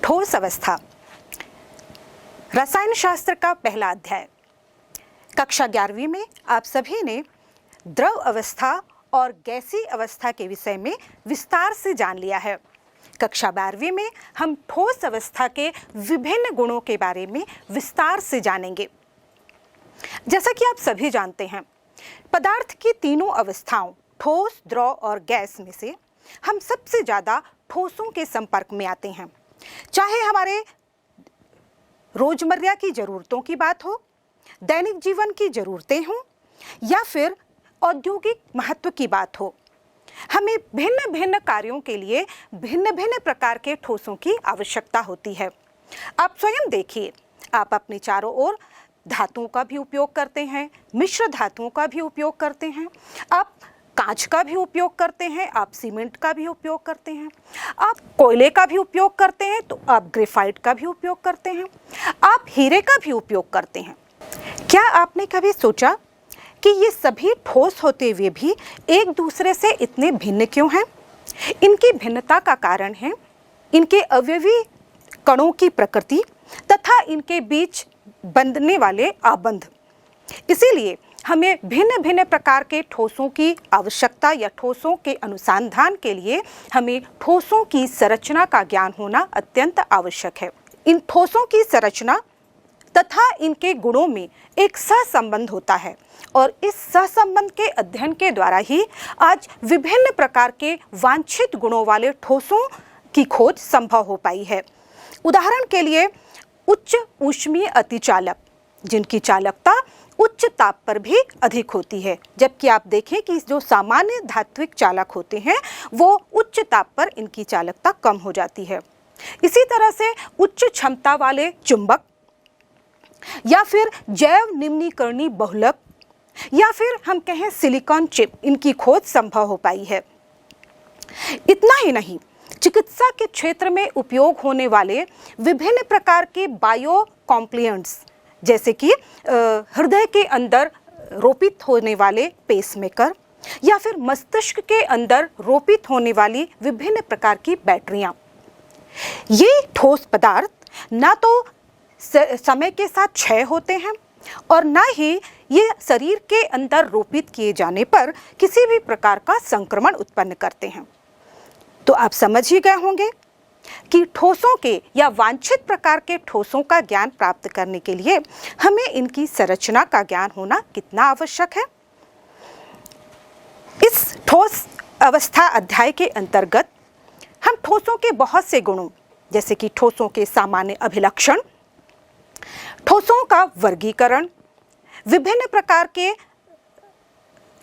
ठोस अवस्था, रसायन शास्त्र का पहला अध्याय। कक्षा 11वीं में आप सभी ने द्रव अवस्था और गैसीय अवस्था के विषय में विस्तार से जान लिया है। कक्षा 12वीं में हम ठोस अवस्था के विभिन्न गुणों के बारे में विस्तार से जानेंगे। जैसा कि आप सभी जानते हैं, पदार्थ की तीनों अवस्थाओं ठोस, द्रव और गैस में से हम सबसे ज़्यादा ठोसों के संपर्क में आते हैं। चाहे हमारे रोजमर्रा की ज़रूरतों की बात हो, दैनिक जीवन की ज़रूरतें हों या फिर औद्योगिक महत्व की बात हो, हमें भिन्न भिन्न कार्यों के लिए भिन्न भिन्न प्रकार के ठोसों की आवश्यकता होती है। आप स्वयं देखिए, आप अपने चारों ओर धातुओं का भी उपयोग करते हैं, मिश्र धातुओं का भी उपयोग करते हैं, आप कांच का भी उपयोग करते हैं, आप सीमेंट का भी उपयोग करते हैं, आप कोयले का भी उपयोग करते हैं, तो आप ग्रेफाइट का भी उपयोग करते हैं, आप हीरे का भी उपयोग करते हैं। क्या आपने कभी सोचा कि ये सभी ठोस होते हुए भी एक दूसरे से इतने भिन्न क्यों हैं? इनकी भिन्नता का कारण है इनके अवयवी कणों की प्रकृति तथा इनके बीच बंधने वाले आबंध। इसीलिए हमें भिन्न भिन्न प्रकार के ठोसों की आवश्यकता या ठोसों के अनुसंधान के लिए हमें ठोसों की संरचना का ज्ञान होना अत्यंत आवश्यक है। इन ठोसों की संरचना तथा इनके गुणों में एक सहसंबंध होता है और इस सहसंबंध के अध्ययन के द्वारा ही आज विभिन्न प्रकार के वांछित गुणों वाले ठोसों की खोज संभव हो पाई है। उदाहरण के लिए उच्च ऊष्मीय अतिचालक, जिनकी चालकता उच्च ताप पर भी अधिक होती है, जबकि आप देखें कि जो सामान्य धात्विक चालक होते हैं वो उच्च ताप पर इनकी चालकता कम हो जाती है। इसी तरह से उच्च क्षमता वाले चुंबक या फिर जैव निम्नीकरणी बहुलक या फिर हम कहें सिलिकॉन चिप, इनकी खोज संभव हो पाई है। इतना ही नहीं, चिकित्सा के क्षेत्र में उपयोग होने वाले विभिन्न प्रकार के बायो कॉम्प्लिएंट्स, जैसे कि हृदय के अंदर रोपित होने वाले पेसमेकर या फिर मस्तिष्क के अंदर रोपित होने वाली विभिन्न प्रकार की बैटरियां, ये ठोस पदार्थ ना तो समय के साथ क्षय होते हैं और ना ही ये शरीर के अंदर रोपित किए जाने पर किसी भी प्रकार का संक्रमण उत्पन्न करते हैं। तो आप समझ ही गए होंगे कि ठोसों के या वांछित प्रकार के ठोसों का ज्ञान प्राप्त करने के लिए हमें इनकी संरचना का ज्ञान होना कितना आवश्यक है। इस ठोस अवस्था अध्याय के अंतर्गत हम ठोसों के बहुत से गुणों, जैसे कि ठोसों के सामान्य अभिलक्षण, ठोसों का वर्गीकरण, विभिन्न प्रकार के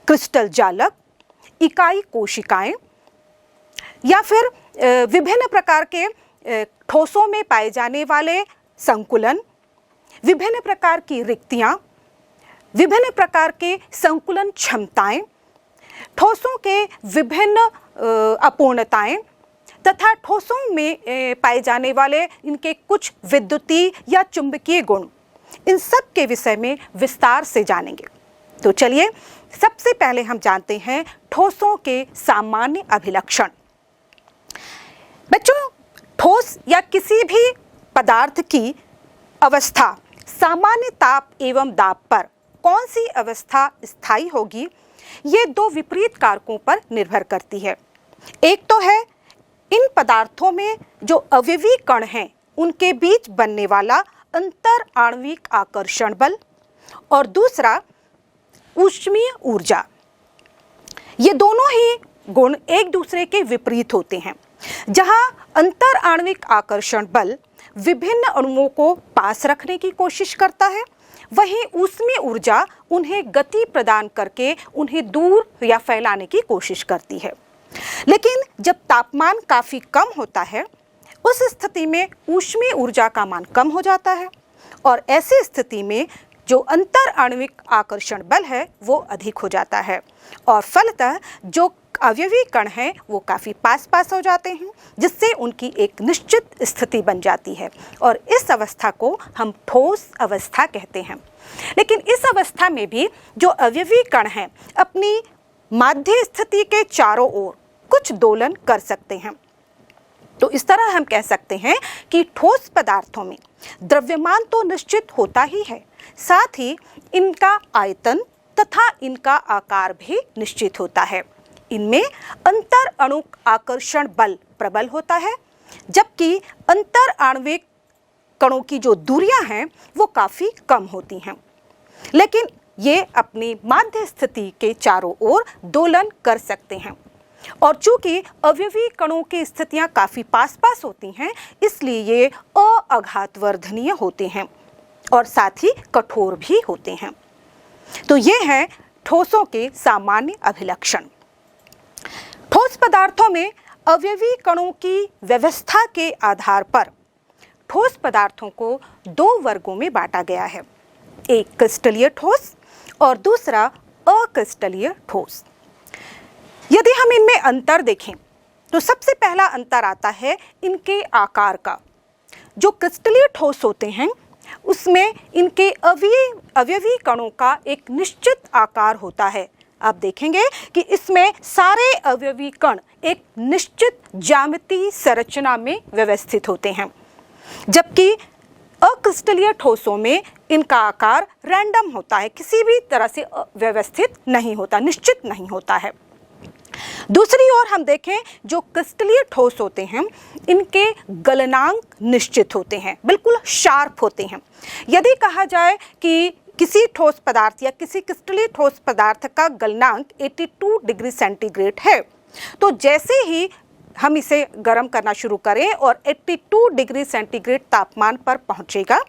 क्रिस्टल जालक, इकाई कोशिकाएं या फिर विभिन्न प्रकार के ठोसों में पाए जाने वाले संकुलन, विभिन्न प्रकार की रिक्तियां, विभिन्न प्रकार के संकुलन क्षमताएं, ठोसों के विभिन्न अपूर्णताएं तथा ठोसों में पाए जाने वाले इनके कुछ विद्युतीय या चुंबकीय गुण, इन सब के विषय में विस्तार से जानेंगे। तो चलिए सबसे पहले हम जानते हैं ठोसों के सामान्य अभिलक्षण। बच्चों, ठोस या किसी भी पदार्थ की अवस्था सामान्य ताप एवं दाब पर कौन सी अवस्था स्थायी होगी, ये दो विपरीत कारकों पर निर्भर करती है। एक तो है इन पदार्थों में जो अवयवी कण हैं उनके बीच बनने वाला अंतर आणविक आकर्षण बल और दूसरा ऊष्मीय ऊर्जा। ये दोनों ही गुण एक दूसरे के विपरीत होते हैं। जहां अंतर आणविक आकर्षण बल विभिन्न अणुओं को पास रखने की कोशिश करता है, वहीं ऊष्मीय ऊर्जा उन्हें गति प्रदान करके उन्हें दूर या फैलाने की कोशिश करती है। लेकिन जब तापमान काफ़ी कम होता है, उस स्थिति में ऊष्मीय ऊर्जा का मान कम हो जाता है और ऐसी स्थिति में जो अंतर आणविक आकर्षण बल है वो अधिक हो जाता है और फलतः जो अवयवी कण हैं वो काफ़ी पास पास हो जाते हैं, जिससे उनकी एक निश्चित स्थिति बन जाती है और इस अवस्था को हम ठोस अवस्था कहते हैं। लेकिन इस अवस्था में भी जो अवयवी कण हैं अपनी माध्य स्थिति के चारों ओर कुछ दोलन कर सकते हैं। तो इस तरह हम कह सकते हैं कि ठोस पदार्थों में द्रव्यमान तो निश्चित होता ही है, साथ ही इनका आयतन तथा इनका आकार भी निश्चित होता है। इनमें अंतर अणुक आकर्षण बल प्रबल होता है, जबकि अंतर आणविक कणों की जो दूरियां हैं वो काफी कम होती हैं, लेकिन ये अपनी माध्य स्थिति के चारों ओर दोलन कर सकते हैं। और चूंकि अवयवी कणों की स्थितियां काफी पास पास होती हैं, इसलिए ये अआघातवर्धनीय होते हैं और साथ ही कठोर भी होते हैं। तो ये हैं ठोसों के सामान्य अभिलक्षण। ठोस पदार्थों में अवयवी कणों की व्यवस्था के आधार पर ठोस पदार्थों को दो वर्गों में बांटा गया है, एक क्रिस्टलीय ठोस और दूसरा अक्रिस्टलीय ठोस। यदि हम इनमें अंतर देखें तो सबसे पहला अंतर आता है इनके आकार का। जो क्रिस्टलीय ठोस होते हैं उसमें इनके अवयवी कणों का एक निश्चित आकार होता है। आप देखेंगे कि इसमें सारे अवयवी कण एक निश्चित ज्यामितीय संरचना में व्यवस्थित होते हैं, जबकि अक्रिस्टलीय ठोसों में इनका आकार रैंडम होता है, किसी भी तरह से व्यवस्थित नहीं होता, निश्चित नहीं होता है। दूसरी ओर हम देखें, जो क्रिस्टलीय ठोस होते हैं इनके गलनांक निश्चित होते हैं, बिल्कुल शार्प होते हैं। यदि कहा जाए कि किसी ठोस पदार्थ या किसी क्रिस्टलीय ठोस पदार्थ का गलनांक 82 डिग्री सेंटीग्रेड है, तो जैसे ही हम इसे गर्म करना शुरू करें और 82 डिग्री सेंटीग्रेड तापमान पर पहुंचेगा,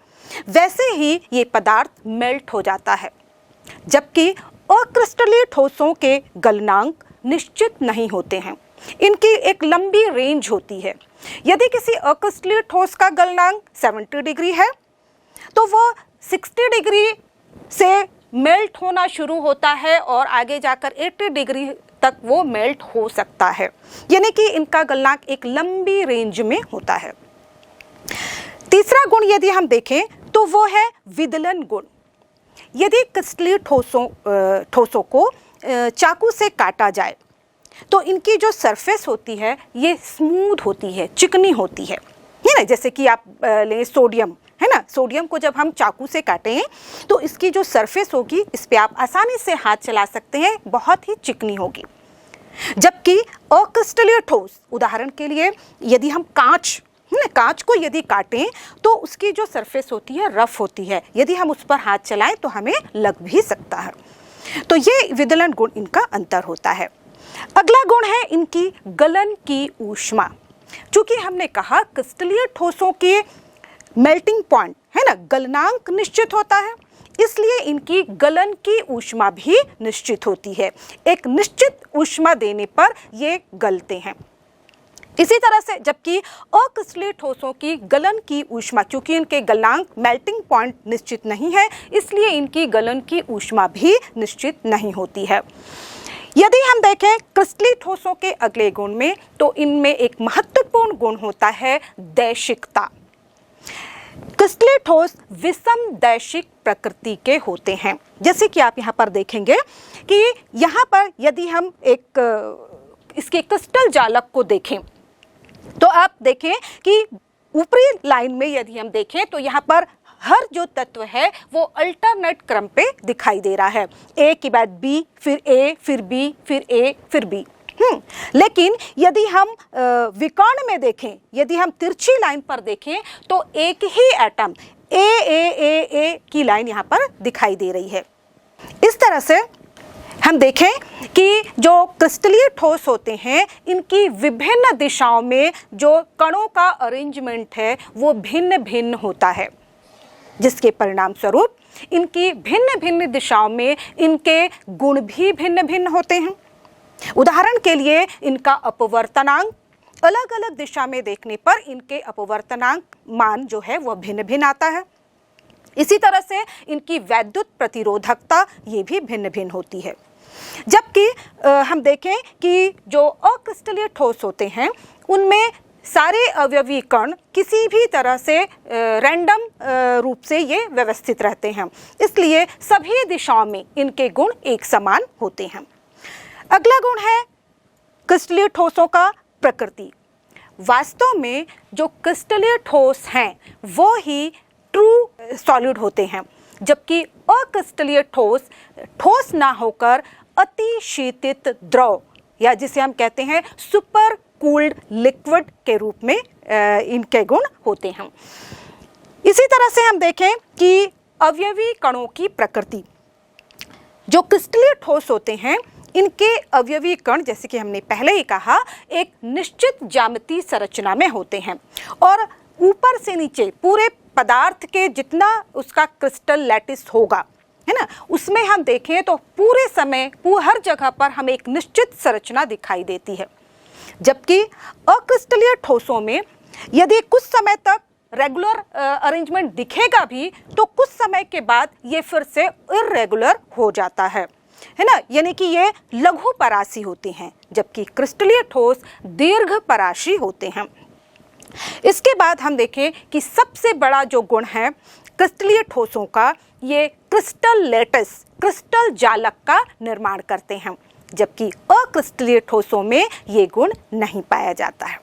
वैसे ही ये पदार्थ मेल्ट हो जाता है। जबकि अक्रिस्टलीय ठोसों के गलनांक निश्चित नहीं होते हैं, इनकी एक लंबी रेंज होती है। यदि किसी अक्रिस्टलीय ठोस का गलनांक 70 डिग्री है तो वो 60 डिग्री से मेल्ट होना शुरू होता है और आगे जाकर 80 डिग्री तक वो मेल्ट हो सकता है, यानी कि इनका गलनांक एक लंबी रेंज में होता है। तीसरा गुण यदि हम देखें तो वो है विदलन गुण। यदि क्रिस्टलीय ठोसों को चाकू से काटा जाए तो इनकी जो सरफेस होती है ये स्मूथ होती है, चिकनी होती है ना। जैसे कि आप लें सोडियम, है ना, सोडियम को जब हम चाकू से काटें तो इसकी जो सरफेस होगी इस पे आप आसानी से हाथ चला सकते हैं, बहुत ही चिकनी होगी। जबकि अक्रिस्टलीय ठोस, उदाहरण के लिए यदि हम कांच को यदि काटें तो उसकी जो सरफेस होती है रफ होती है, यदि हम उस पर हाथ चलाएं तो हमें लग भी सकता है। तो ये विदलन गुण इनका अंतर होता है। अगला गुण है इनकी गलन की ऊष्मा। चूंकि हमने कहा क्रिस्टलीय ठोसों के मेल्टिंग पॉइंट, है ना, गलनांक निश्चित होता है, इसलिए इनकी गलन की ऊष्मा भी निश्चित होती है। एक निश्चित ऊष्मा देने पर ये गलते हैं। इसी तरह से जबकि अक्रिस्टलीय ठोसों की गलन की ऊष्मा, चूंकि इनके गलनांक मेल्टिंग पॉइंट निश्चित नहीं है, इसलिए इनकी गलन की ऊष्मा भी निश्चित नहीं होती है। यदि हम देखें क्रिस्टलीय ठोसों के अगले गुण में, तो इनमें एक महत्वपूर्ण गुण होता है दैशिकता। क्रिस्टलीय ठोस विषम दैशिक प्रकृति के होते हैं। जैसे कि आप यहाँ पर देखेंगे कि यहाँ पर यदि हम इसके क्रिस्टल जालक को देखें तो आप देखें कि ऊपरी लाइन में यदि हम देखें तो यहाँ पर हर जो तत्व है वो अल्टरनेट क्रम पे दिखाई दे रहा है, ए के बाद बी, फिर ए, फिर बी, फिर ए, फिर बी। लेकिन यदि हम विकर्ण में देखें, यदि हम तिरछी लाइन पर देखें तो एक ही एटम ए की लाइन यहाँ पर दिखाई दे रही है। इस तरह से हम देखें कि जो क्रिस्टलीय ठोस होते हैं इनकी विभिन्न दिशाओं में जो कणों का अरेंजमेंट है वो भिन्न भिन्न होता है, जिसके परिणाम स्वरूप इनकी भिन्न भिन्न दिशाओं में इनके गुण भी भिन्न भिन्न होते हैं। उदाहरण के लिए इनका अपवर्तनांक, अलग अलग दिशा में देखने पर इनके अपवर्तनांक मान जो है वह भिन्न भिन्न आता है। इसी तरह से इनकी वैद्युत प्रतिरोधकता ये भी भिन्न भिन्न होती है। जबकि हम देखें कि जो अक्रिस्टलीय ठोस होते हैं उनमें सारे अवयवी कण किसी भी तरह से रैंडम रूप से ये व्यवस्थित रहते हैं, इसलिए सभी दिशाओं में इनके गुण एक समान होते हैं। अगला गुण है क्रिस्टलीय ठोसों का प्रकृति। वास्तव में जो क्रिस्टलीय ठोस हैं वो ही ट्रू सॉलिड होते हैं, जबकि अक्रिस्टलीय ठोस ठोस ना होकर अति शीतित द्रव या जिसे हम कहते हैं सुपर कूल्ड लिक्विड के रूप में इनके गुण होते हैं। इसी तरह से हम देखें कि अवयवी कणों की प्रकृति, जो क्रिस्टलीय ठोस होते हैं इनके अवयवी कण जैसे कि हमने पहले ही कहा एक निश्चित ज्यामितीय संरचना में होते हैं और ऊपर से नीचे पूरे पदार्थ के जितना उसका क्रिस्टल लैटिस होगा, है ना, उसमें हम देखें तो पूरे समय हर जगह पर हमें एक निश्चित संरचना दिखाई देती है। जबकि अक्रिस्टलीय ठोसों में यदि कुछ समय तक रेगुलर अरेंजमेंट दिखेगा भी तो कुछ समय के बाद ये फिर से इर्रेगुलर हो जाता है ना, यानी कि ये लघु परासी होते हैं, जबकि क्रिस्टलीय ठोस दीर्घ परासी होते हैं। इसके बाद हम देखें कि सबसे बड़ा जो गुण है क्रिस्टलीय ठोसों का, ये क्रिस्टल लैटिस क्रिस्टल जालक का निर्माण करते हैं, जबकि अक्रिस्टलीय ठोसों में ये गुण नहीं पाया जाता है।